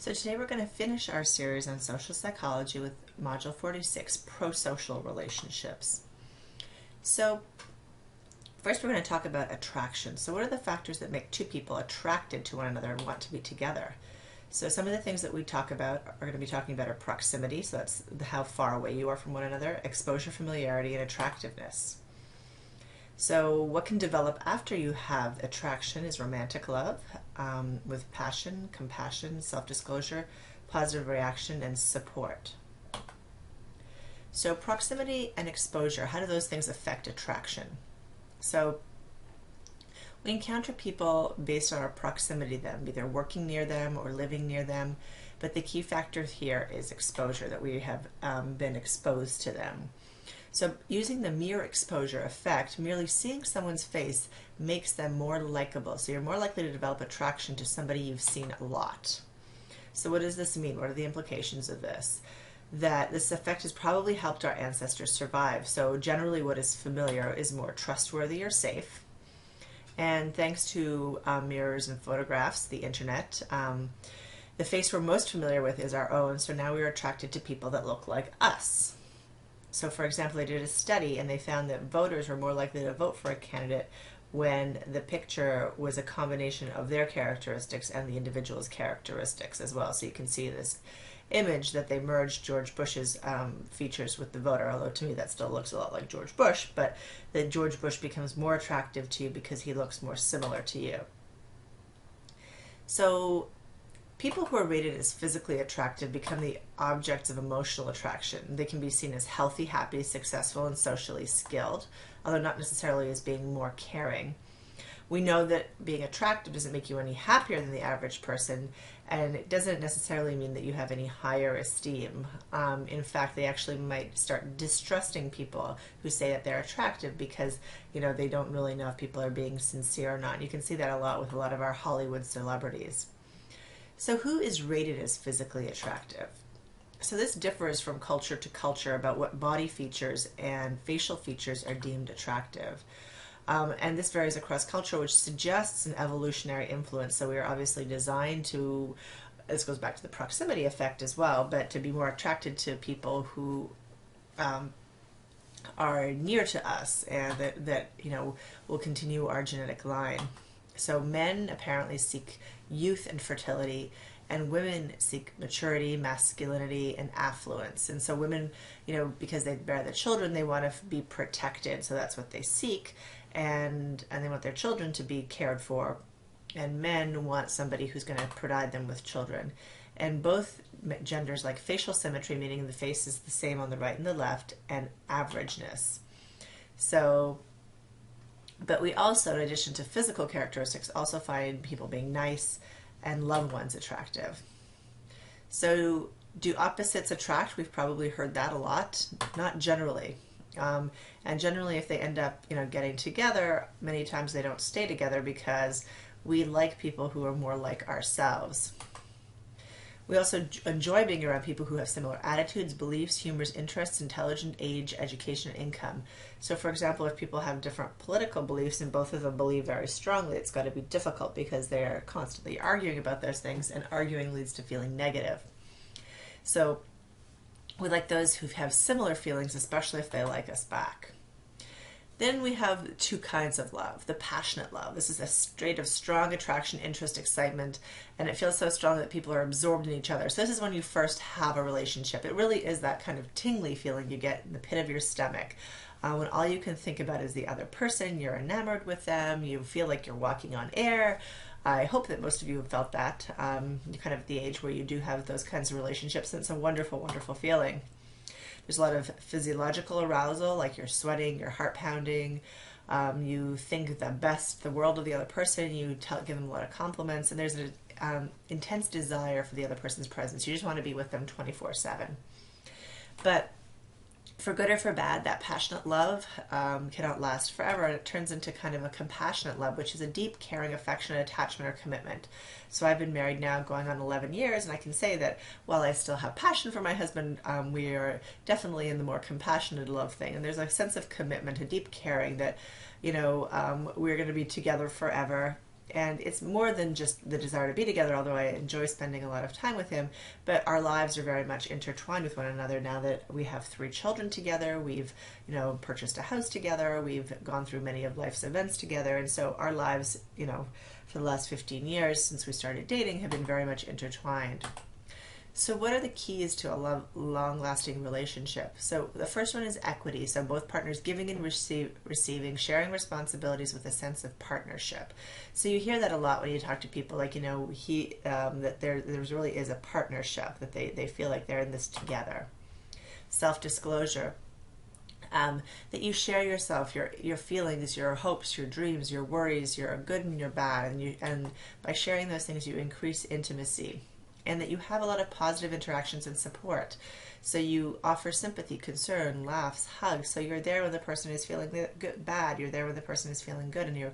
So today we're going to finish our series on social psychology with Module 46, prosocial relationships. So first we're going to talk about attraction. So what are the factors that make two people attracted to one another and want to be together? So some of the things that we talk about are going to be talking about are proximity, so that's how far away you are from one another, exposure, familiarity, and attractiveness. So what can develop after you have attraction is romantic love, with passion, compassion, self-disclosure, positive reaction, and support. So proximity and exposure, how do those things affect attraction? So we encounter people based on our proximity to them, either working near them or living near them, but the key factor here is exposure, that we have been exposed to them. So using the mere exposure effect, merely seeing someone's face makes them more likable. So you're more likely to develop attraction to somebody you've seen a lot. So what does this mean? What are the implications of this? That this effect has probably helped our ancestors survive. So generally what is familiar is more trustworthy or safe. And thanks to mirrors and photographs, the internet, the face we're most familiar with is our own. So now we're attracted to people that look like us. So for example, they did a study and they found that voters were more likely to vote for a candidate when the picture was a combination of their characteristics and the individual's characteristics as well. So you can see this image that they merged George Bush's features with the voter, although to me that still looks a lot like George Bush, but that George Bush becomes more attractive to you because he looks more similar to you. So people who are rated as physically attractive become the objects of emotional attraction. They can be seen as healthy, happy, successful, and socially skilled, although not necessarily as being more caring. We know that being attractive doesn't make you any happier than the average person, and it doesn't necessarily mean that you have any higher esteem. In fact, they actually might start distrusting people who say that they're attractive because, they don't really know if people are being sincere or not. You can see that a lot with a lot of our Hollywood celebrities. So who is rated as physically attractive? So this differs from culture to culture about what body features and facial features are deemed attractive. And this varies across culture, which suggests an evolutionary influence. So we are obviously designed to, this goes back to the proximity effect as well, but to be more attracted to people who are near to us and that will continue our genetic line. So men apparently seek youth and fertility, and women seek maturity, masculinity, and affluence. And so women, because they bear the children, they want to be protected. So that's what they seek, and they want their children to be cared for. And men want somebody who's going to provide them with children. And both genders like facial symmetry, meaning the face is the same on the right and the left, and averageness. So but we also, in addition to physical characteristics, also find people being nice and loved ones attractive. So do opposites attract? We've probably heard that a lot. Not generally. And generally if they end up getting together, many times they don't stay together because we like people who are more like ourselves. We also enjoy being around people who have similar attitudes, beliefs, humors, interests, intelligence, age, education, and income. So for example, if people have different political beliefs and both of them believe very strongly, it's got to be difficult because they're constantly arguing about those things, and arguing leads to feeling negative. So we like those who have similar feelings, especially if they like us back. Then we have two kinds of love. The passionate love. This is a state of strong attraction, interest, excitement, and it feels so strong that people are absorbed in each other. So this is when you first have a relationship. It really is that kind of tingly feeling you get in the pit of your stomach. When all you can think about is the other person, you're enamored with them, you feel like you're walking on air. I hope that most of you have felt that. You're kind of at the age where you do have those kinds of relationships, and it's a wonderful, wonderful feeling. There's a lot of physiological arousal, like you're sweating, your heart pounding, you think the world of the other person, you give them a lot of compliments, and there's an intense desire for the other person's presence. You just want to be with them 24/7. But for good or for bad, that passionate love cannot last forever, and it turns into kind of a compassionate love, which is a deep, caring, affectionate attachment or commitment. So I've been married now going on 11 years, and I can say that while I still have passion for my husband, we are definitely in the more compassionate love thing. And there's a sense of commitment, a deep caring that, we're going to be together forever. And it's more than just the desire to be together, although I enjoy spending a lot of time with him. But our lives are very much intertwined with one another now that we have 3 children together. We've, purchased a house together. We've gone through many of life's events together. And so our lives, for the last 15 years since we started dating have been very much intertwined. So what are the keys to a long-lasting relationship? So the first one is equity. So both partners giving and receiving, sharing responsibilities with a sense of partnership. So you hear that a lot when you talk to people, like, that there really is a partnership, that they feel like they're in this together. Self-disclosure. That you share yourself, your feelings, your hopes, your dreams, your worries, your good and your bad, and by sharing those things you increase intimacy. And that you have a lot of positive interactions and support. So you offer sympathy, concern, laughs, hugs. So you're there when the person is feeling bad. You're there when the person is feeling good, and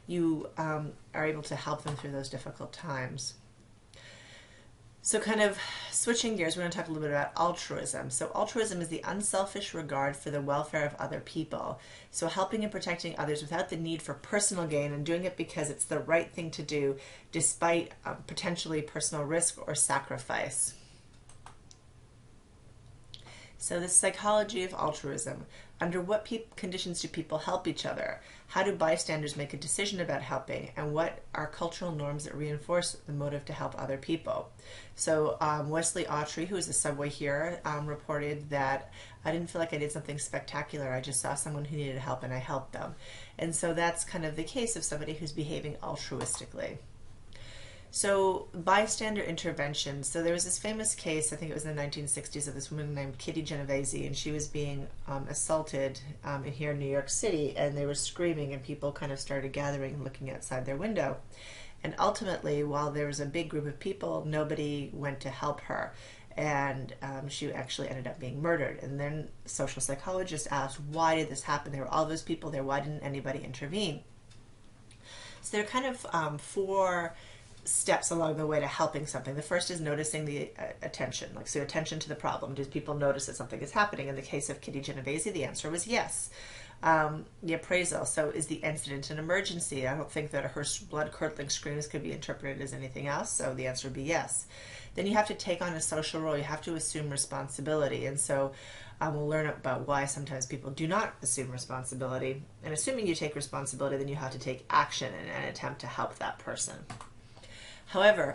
you are able to help them through those difficult times. So kind of switching gears, we're going to talk a little bit about altruism. So altruism is the unselfish regard for the welfare of other people. So helping and protecting others without the need for personal gain, and doing it because it's the right thing to do despite potentially personal risk or sacrifice. So the psychology of altruism. Under what conditions do people help each other? How do bystanders make a decision about helping? And what are cultural norms that reinforce the motive to help other people? So Wesley Autry, who is a subway here, reported that I didn't feel like I did something spectacular. I just saw someone who needed help and I helped them. And so that's kind of the case of somebody who's behaving altruistically. So bystander intervention. So there was this famous case, I think it was in the 1960s, of this woman named Kitty Genovese, and she was being assaulted here in New York City, and they were screaming, and people kind of started gathering and looking outside their window. And ultimately, while there was a big group of people, nobody went to help her, and she actually ended up being murdered. And then social psychologists asked, why did this happen? There were all those people there. Why didn't anybody intervene? So there are kind of 4 steps along the way to helping something. The first is noticing the attention, so attention to the problem. Do people notice that something is happening? In the case of Kitty Genovese, the answer was yes. The appraisal. So is the incident an emergency? I don't think that her blood-curdling screams could be interpreted as anything else, so the answer would be yes. Then you have to take on a social role. You have to assume responsibility, and so we'll learn about why sometimes people do not assume responsibility. And assuming you take responsibility, then you have to take action in an attempt to help that person. However,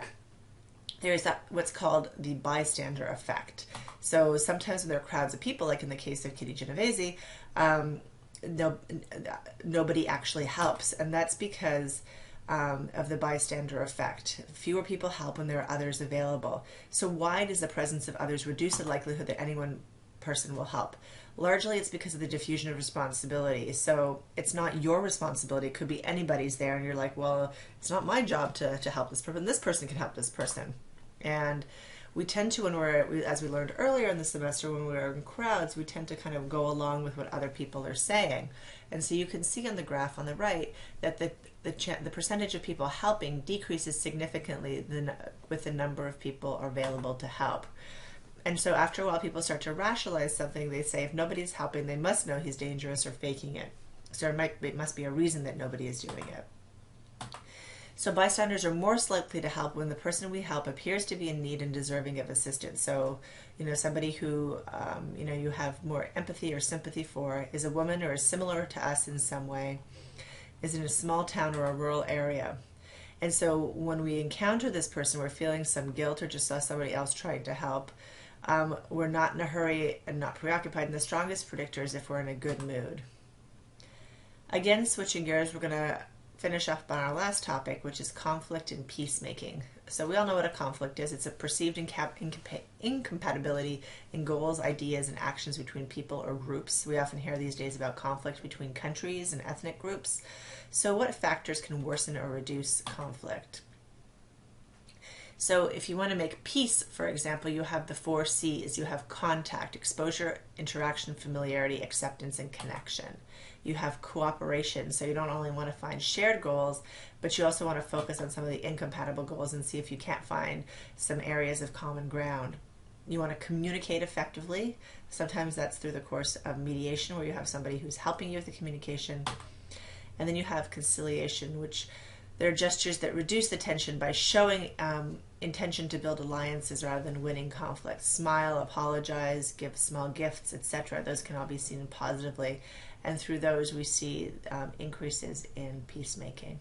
there is what's called the bystander effect. So sometimes when there are crowds of people, like in the case of Kitty Genovese, nobody actually helps. And that's because of the bystander effect. Fewer people help when there are others available. So why does the presence of others reduce the likelihood that any one person will help? Largely it's because of the diffusion of responsibility. So it's not your responsibility. It could be anybody's there, and you're like, well, it's not my job to help this person. This person can help this person. And we tend to, as we learned earlier in the semester, when we're in crowds, we tend to kind of go along with what other people are saying. And so you can see on the graph on the right that the percentage of people helping decreases significantly with the number of people available to help. And so after a while, people start to rationalize something. They say, if nobody's helping, they must know he's dangerous or faking it. So it must be a reason that nobody is doing it. So bystanders are most likely to help when the person we help appears to be in need and deserving of assistance. So, somebody who, you have more empathy or sympathy for is a woman or is similar to us in some way, is in a small town or a rural area. And so when we encounter this person, we're feeling some guilt or just saw somebody else trying to help. We're not in a hurry and not preoccupied, and the strongest predictor is if we're in a good mood. Again, switching gears, we're going to finish up on our last topic, which is conflict and peacemaking. So we all know what a conflict is. It's a perceived incompatibility in goals, ideas, and actions between people or groups. We often hear these days about conflict between countries and ethnic groups. So what factors can worsen or reduce conflict? So if you want to make peace, for example, you have the 4 C's. You have contact, exposure, interaction, familiarity, acceptance, and connection. You have cooperation, so you don't only want to find shared goals, but you also want to focus on some of the incompatible goals and see if you can't find some areas of common ground. You want to communicate effectively. Sometimes that's through the course of mediation, where you have somebody who's helping you with the communication. And then you have conciliation, which There are gestures that reduce the tension by showing intention to build alliances rather than winning conflicts. Smile, apologize, give small gifts, etc. Those can all be seen positively, and through those we see increases in peacemaking.